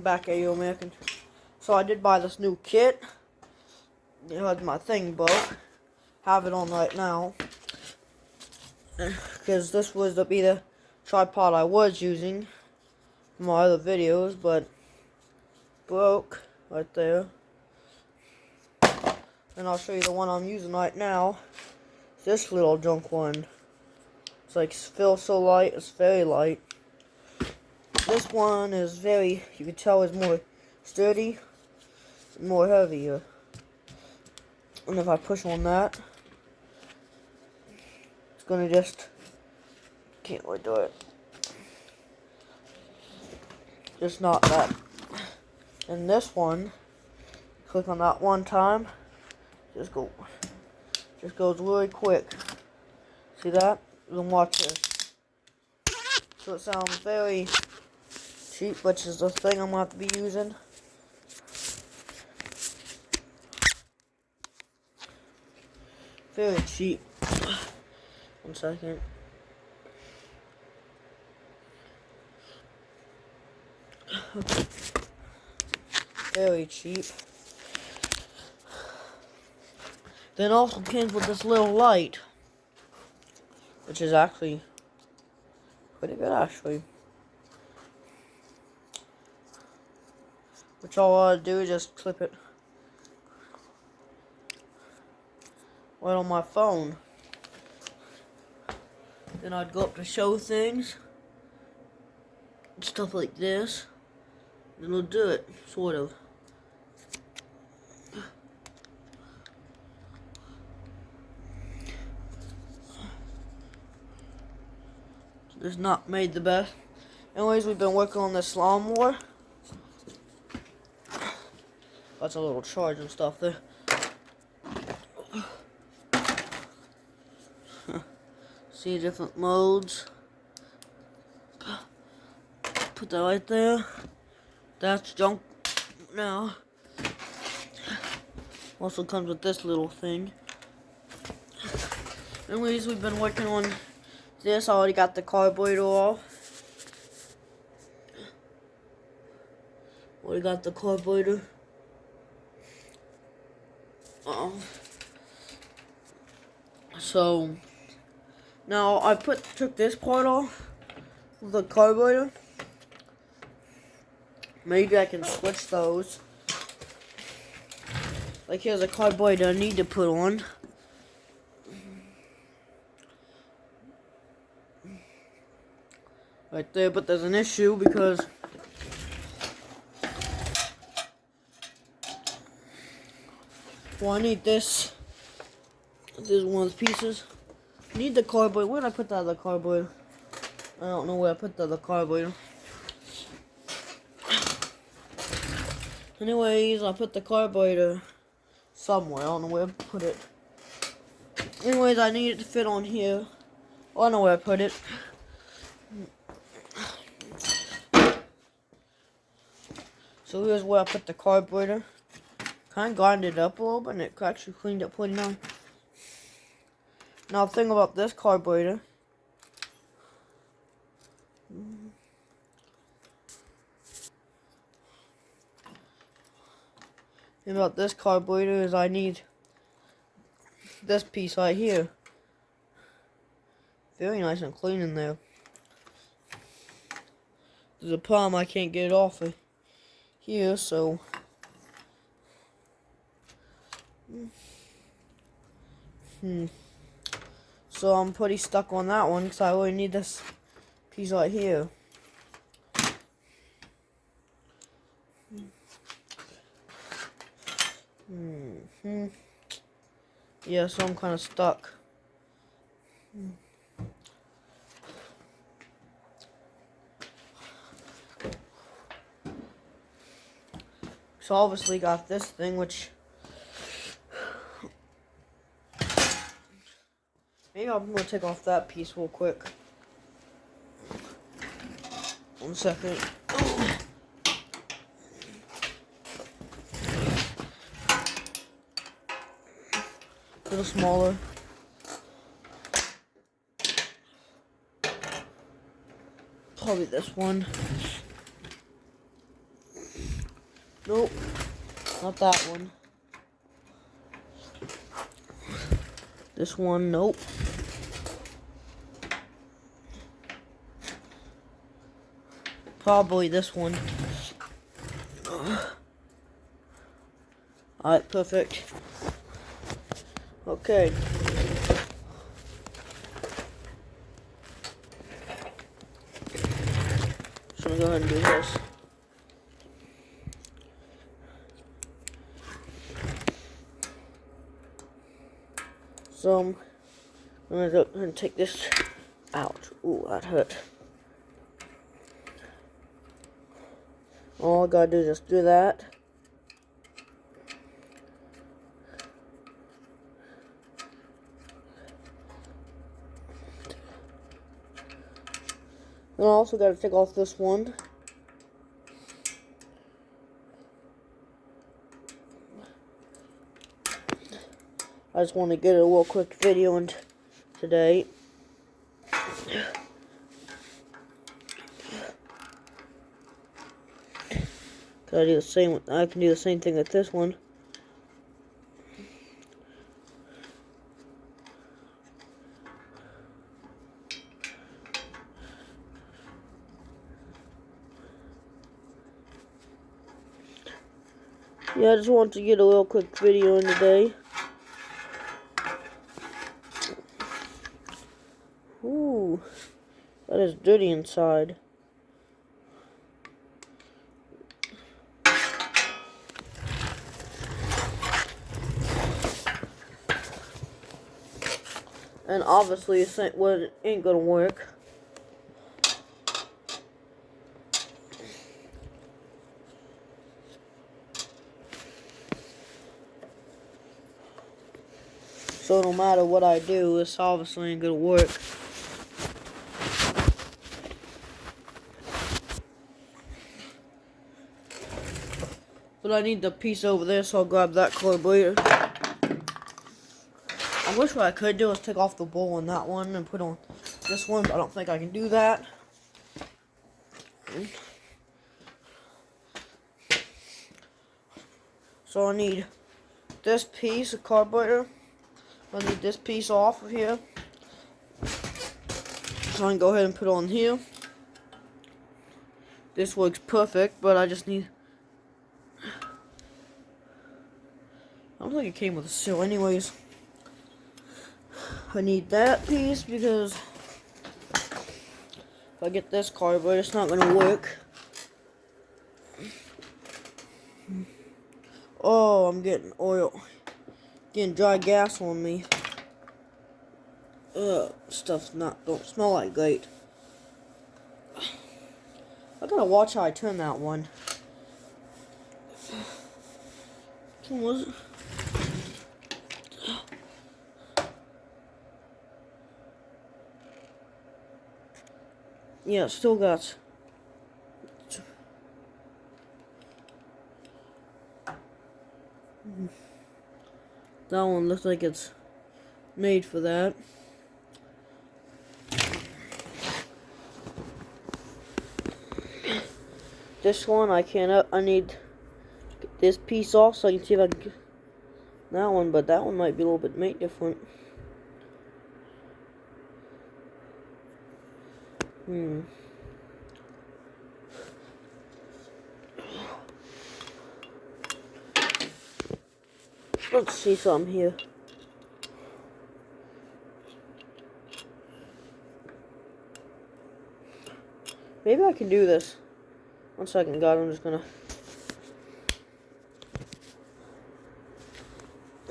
back at you, American. So I did buy this new kit. It had my thing broke. Have it on right now. Because this was to be the tripod I was using in my other videos, but broke right there. And I'll show you the one I'm using right now. It's this little junk one. It's like, feels so light, it's very light. This one is very, you can tell is more sturdy, more heavier. And if I push on that, it's gonna just, can't really do it. Just not that. And this one, click on that one time, just goes really quick. See that? Then watch this. So it sounds very cheap, which is the thing I'm gonna have to be using. Very cheap. 1 second. Very cheap. Then also came with this little light, which is actually pretty good, actually. Which all I do is just clip it right on my phone. Then I'd go up to show things, stuff like this, and it'll do it, sort of. It's not made the best. Anyways, we've been working on this lawnmower. That's a little charge and stuff there. See different modes. Put that right there. That's junk now. Also comes with this little thing. Anyways, we've been working on this. I already got the carburetor off. Already got the carburetor. So now I took this part off of the carburetor. Maybe I can switch those. Like, here's a carburetor I need to put on. Right there, but there's an issue because I need this. This is one of the pieces. I need the carburetor. Where did I put the other carburetor? I don't know where I put the other carburetor. Anyways, I put the carburetor somewhere. I don't know where I put it. Anyways, I need it to fit on here. I know where I put it. So here's where I put the carburetor. Kind of grinded it up a little bit, and it actually cleaned up pretty nice. Now, the thing about this carburetor, is I need this piece right here. Very nice and clean in there. There's a problem, I can't get it off of here, so so I'm pretty stuck on that one because I really need this piece right here. Yeah, so I'm kind of stuck. So obviously got this thing, which maybe I'm gonna take off that piece real quick. 1 second. A little smaller. Probably this one. Nope, not that one. This one, nope. Probably this one. Alright, perfect. Okay. Just gonna go ahead and do this. So I'm gonna go ahead and take this out. Ooh, that hurt. All I gotta do is just do that. Then I also gotta take off this one. I just want to get a real quick video in today. I do the same. I can do the same thing with this one. Yeah, I just want to get a real quick video in today. Ooh, that is dirty inside. And obviously, it ain't gonna work. So no matter what I do, this obviously ain't gonna work. But I need the piece over there, so I'll grab that carburetor. I wish what I could do is take off the bowl on that one and put on this one, but I don't think I can do that. So I need this piece of carburetor. I need this piece off of here. So I can go ahead and put it on here. This works perfect, but I just need... I don't think it came with a seal anyways. I need that piece because if I get this carburetor, it's not going to work. Oh, I'm getting oil. Getting dry gas on me. Stuff's don't smell like great. I gotta watch how I turn that one. What was it? Yeah, still got. That one looks like it's made for that. This one I need to get this piece off so I can see if I can get that one, but that one might be a little bit made different. Let's see something here. Maybe I can do this. One second, God, I'm gonna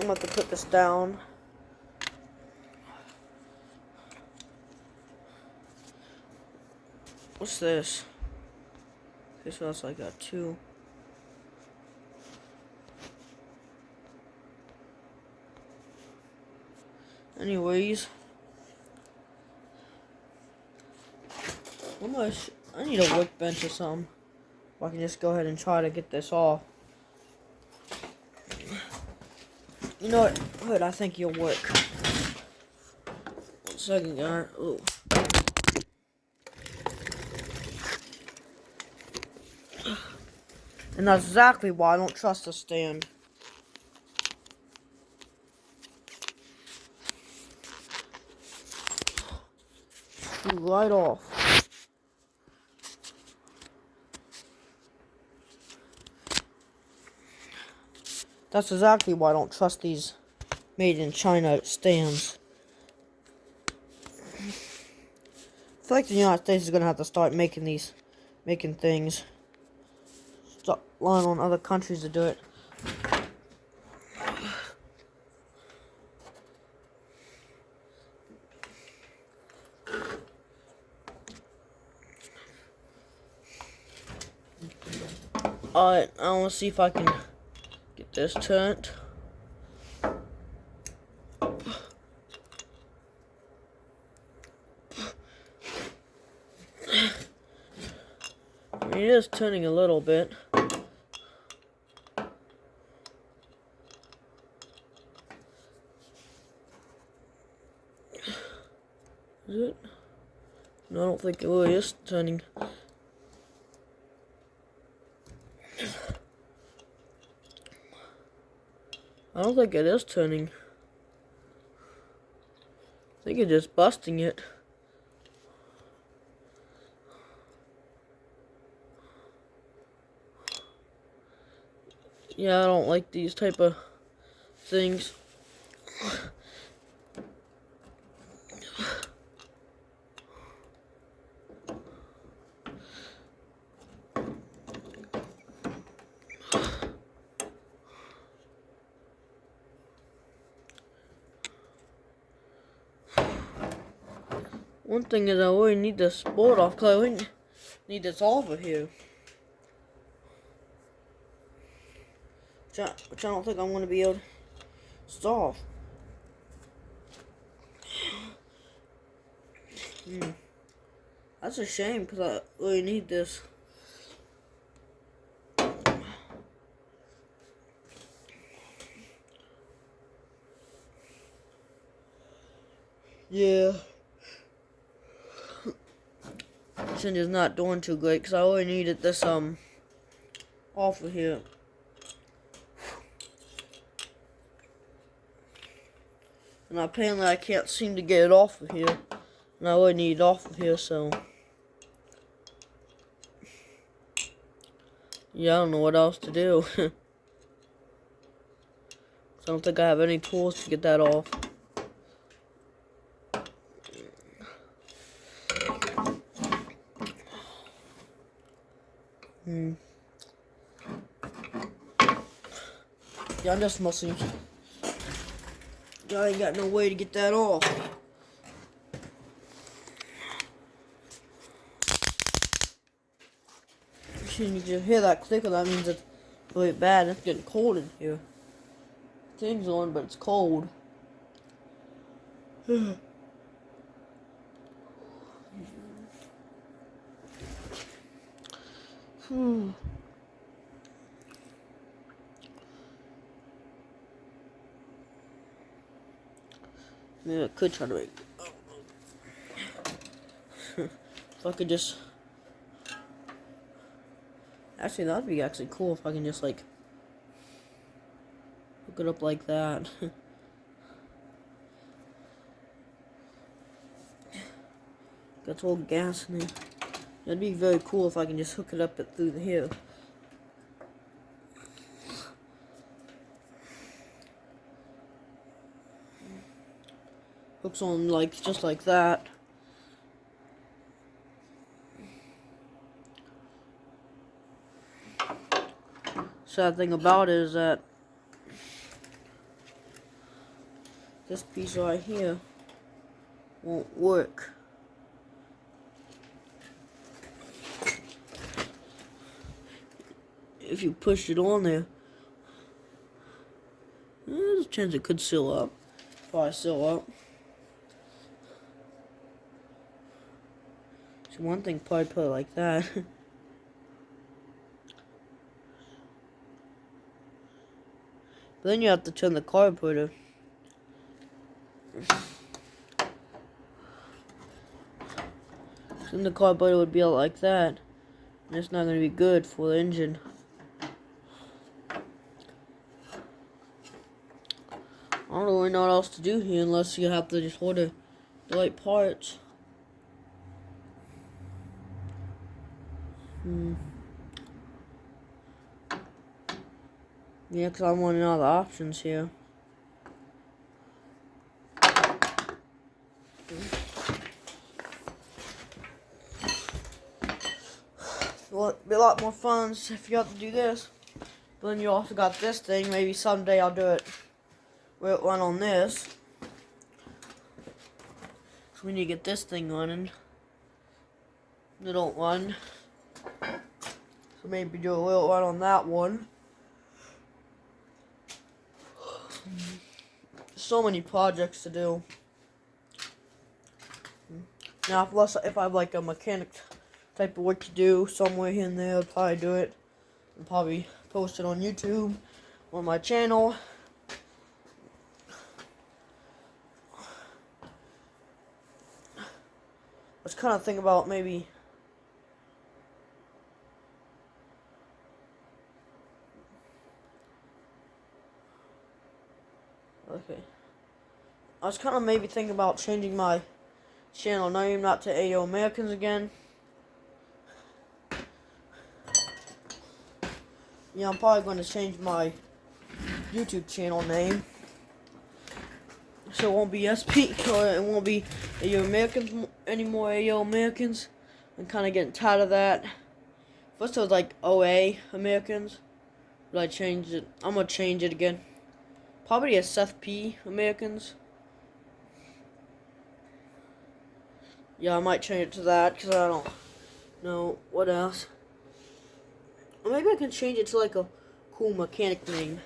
have to put this down. What's this? Okay, so that's like I got two. Anyways, I need a workbench or something. I can just go ahead and try to get this off. You know what? Good, I think you'll work. 1 second, guys. Ooh. And that's exactly why I don't trust the stand. Right off. That's exactly why I don't trust these made in China stands. I feel like the United States is gonna have to start making things. Stop relying on other countries to do it. Alright, I wanna see if I can get this turned. It is turning a little bit. Is it? No, I don't think it really is turning. I don't think it is turning. I think it's just busting it. Yeah, I don't like these type of things. One thing is I really need this board off because I really need this off of here. Which I don't think I'm going to be able to solve. That's a shame because I really need this. Yeah. This engine's not doing too great because I really needed this off of here. And apparently I can't seem to get it off of here. And I really need it off of here, so. Yeah, I don't know what else to do. So I don't think I have any tools to get that off. Yeah, I'm just mostly. I ain't got no way to get that off. You just hear that clicker, that means it's really bad. It's getting cold in here. Thing's on, but it's cold. Maybe I could try to make. If I could just. Actually, that'd be actually cool if I can just like hook it up like that. Got all gas in there. That'd be very cool if I can just hook it up through here. Hooks on like just like that. Sad thing about it is that this piece right here won't work. If you push it on there, there's a chance it could seal up. Probably seal up. So one thing, probably put it like that. But then you have to turn the carburetor. Then the carburetor would be out like that. And it's not going to be good for the engine. I don't really know what else to do here unless you have to just order the right parts. Yeah, because I'm running out of options here. Well, it'd be a lot more fun if you have to do this. But then you also got this thing. Maybe someday I'll do it where it run on this. So we need to get this thing running. They don't run. So maybe do a little run on that one. So many projects to do. Now, if I have like a mechanic type of work to do somewhere here and there, I'll probably do it. And probably post it on YouTube, on my channel. I was kind of thinking about maybe I was kind of maybe thinking about changing my channel name not to AO Americans again. Yeah, I'm probably going to change my YouTube channel name. So it won't be SP, or it won't be AO Americans anymore, AO Americans. I'm kind of getting tired of that. First it was like OA Americans, but I changed it. I'm going to change it again. Probably SFP Americans. Yeah, I might change it to that, because I don't know what else. Or maybe I can change it to like a cool mechanic name.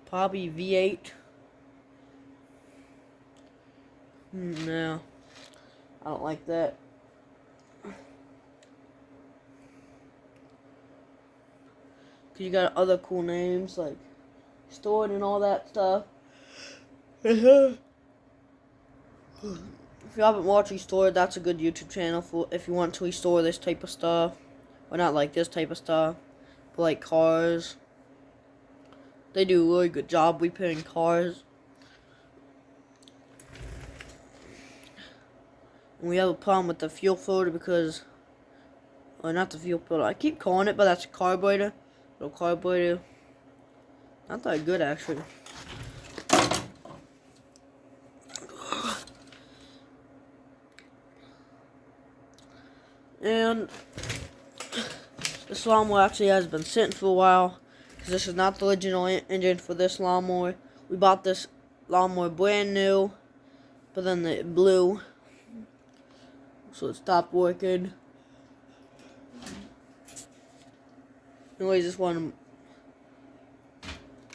Probably V8. No, I don't like that. Cause you got other cool names like Stored and all that stuff. If you haven't watched Restored, that's a good YouTube channel for if you want to restore this type of stuff. Well, not like this type of stuff, but like cars. They do a really good job repairing cars. And we have a problem with the fuel filter because, well, not the fuel filter. I keep calling it, but that's a carburetor. Little carburetor. Not that good, actually. And this lawnmower actually has been sitting for a while, because this is not the original engine for this lawnmower. We bought this lawnmower brand new, but then it blew, so it stopped working. Anyways, this one,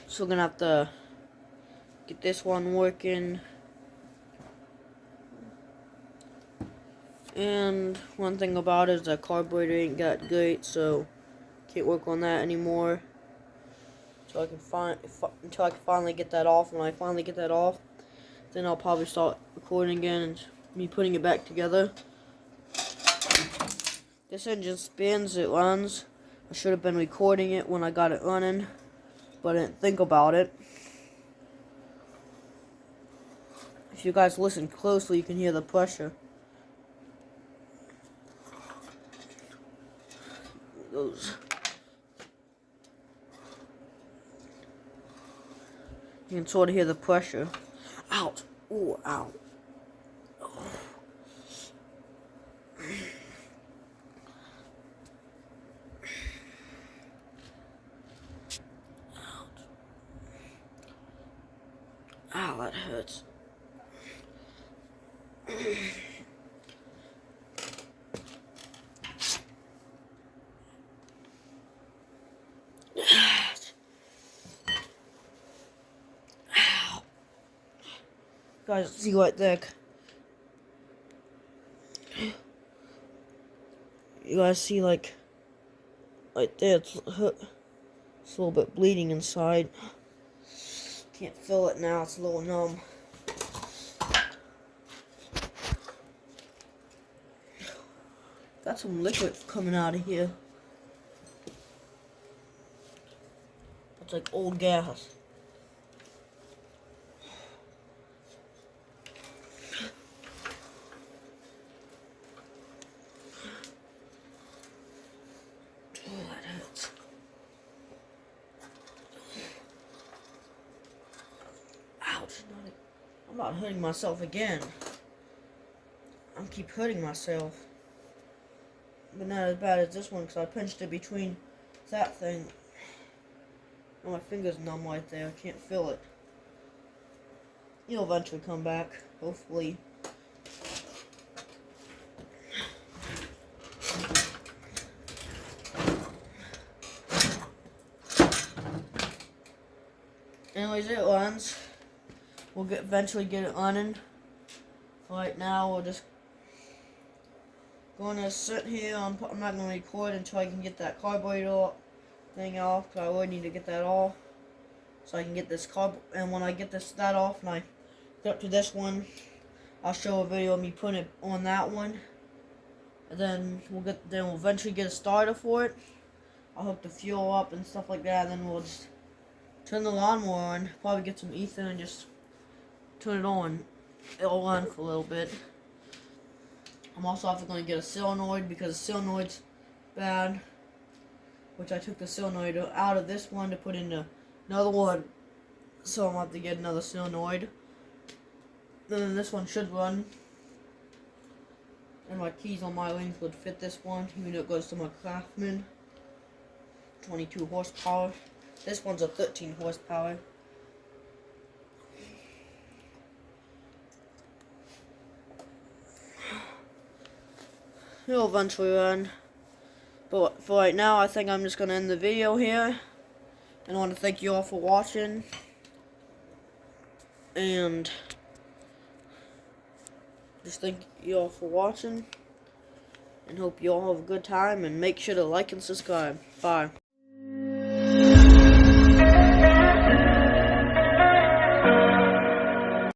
so we're gonna have to get this one working. And one thing about it is the carburetor ain't got great, so can't work on that anymore. So until I can finally get that off. When I finally get that off, then I'll probably start recording again and me putting it back together. This engine spins, it runs. I should have been recording it when I got it running, but I didn't think about it. If you guys listen closely, you can hear the pressure. Goes. You can sort of hear the pressure. Ouch. Ooh, ow. Oh. Ow, that hurts. Guys, see right there. You guys see, like, right there, it's a little bit bleeding inside. Can't feel it now, it's a little numb. That's some liquid coming out of here. It's like old gas. Oh, that hurts. Ouch. I'm not hurting myself again. I keep hurting myself. But not as bad as this one because I pinched it between that thing. And my finger's numb right there. I can't feel it. It'll eventually come back, hopefully. Anyways, it runs. We'll eventually get it running. Right now, we're just going to sit here. I'm not going to record until I can get that carburetor thing off, because I really need to get that off, so I can get this and when I get that off and I get up to this one, I'll show a video of me putting it on that one, and then we'll eventually get a starter for it. I'll hook the fuel up and stuff like that, and then we'll just turn the lawnmower on, probably get some ether and just turn it on. It'll run for a little bit. I'm also going to get a solenoid because the solenoid's bad, which I took the solenoid out of this one to put in another one, so I'm going to have to get another solenoid. Then this one should run, and my keys on my length would fit this one, even though it goes to my Craftsman. 22 horsepower. This one's a 13 horsepower. It'll eventually run. But for right now, I think I'm just going to end the video here. And I want to thank you all for watching. And just thank you all for watching. And hope you all have a good time. And make sure to like and subscribe. Bye.